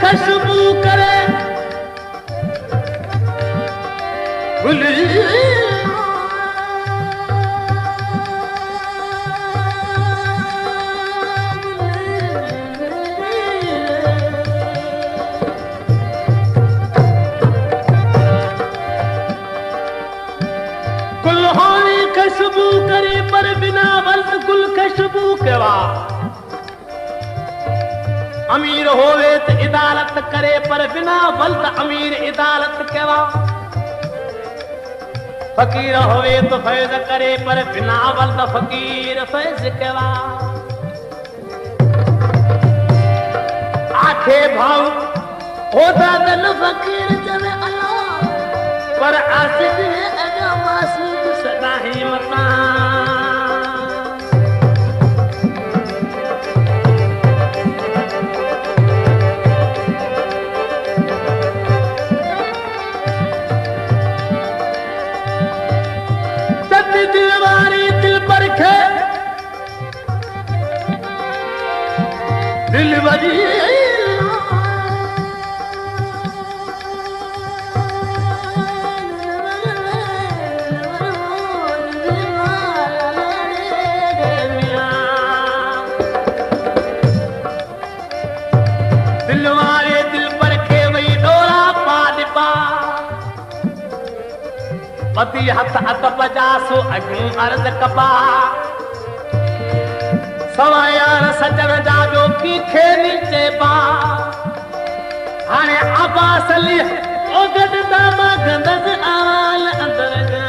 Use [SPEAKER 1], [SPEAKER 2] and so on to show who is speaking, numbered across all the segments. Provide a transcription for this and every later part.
[SPEAKER 1] खुशबू करे कुल्हानी खुशबू करे पर बिना वल्द गुल खुशबू केवा अमीर होवे तो इदालत करे पर बिना वल्द अमीर इदालत केवा फकीर होवे तो फैज करे पर बिना वल्द फकीर फैज केवा आखे भाव होता दल फकीर जवे अल्लाह पर आसिफ अगा मासूद सदा ही मता दिलवारी दिल पर खे दिल बजी दिलवारे दिल पर खे वही डोरा पा दिपा पति हथ अत पचासो अग्नि अर्ज कपा सवायार सजन जाजो की खेनी चेपा हाणे अब्बास अली ओ गड दामा गंदस आवाल अंदर जा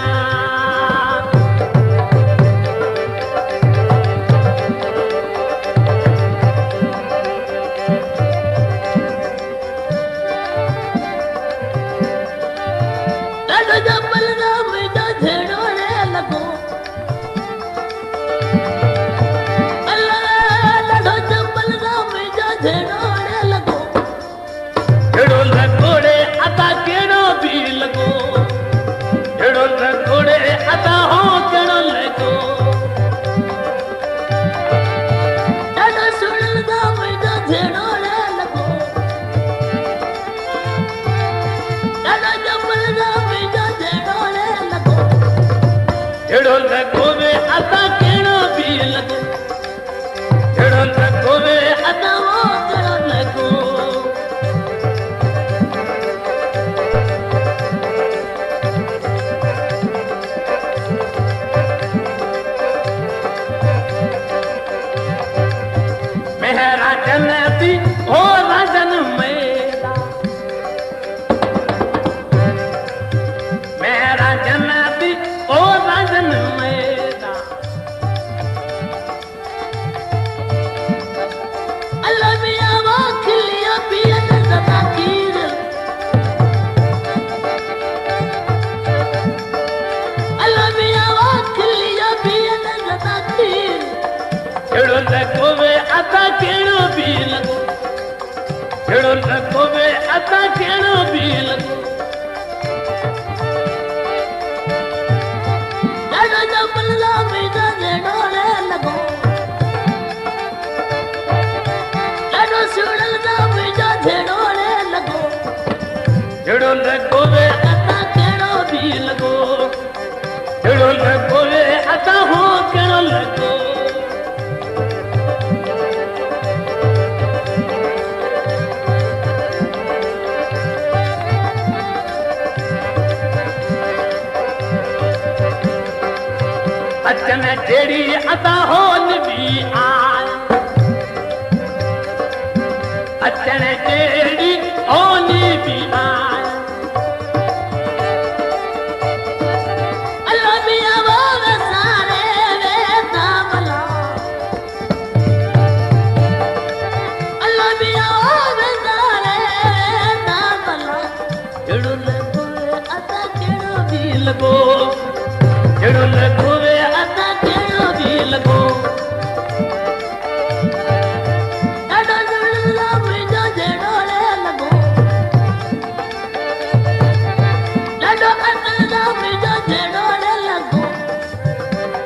[SPEAKER 1] लगो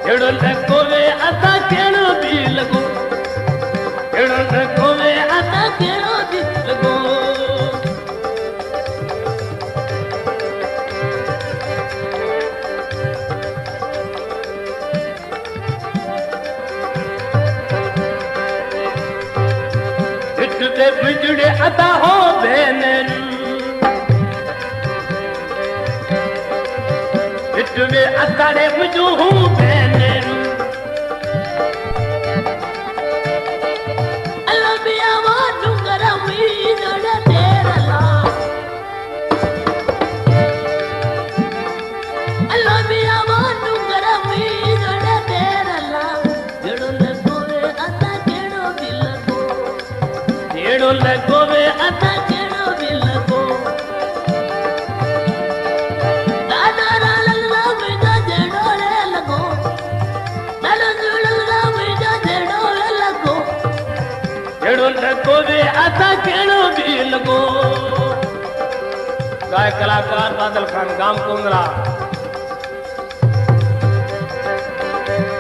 [SPEAKER 1] हेड़ो लॻो वे अदा कहिड़ो बि लॻो हेड़ो लॻो वे अदा कहिड़ो बि लॻो हिट ते बिजड़े अदा हो भेनरू हिट में असाड़े मुझो हूँ भेनरू अलबिया वो डुंगर हुई जोड़े तेरला अलबिया वो डुंगर हुई जोड़े तेरला जेड़ो लगो वे अता केड़ो भी लगो जेड़ो लगो वे अता केड़ो भी लगो हेड़ो लॻो वे अदा कहिड़ो बि लॻो गायक कलाकार बादल खान गाम कुंदरा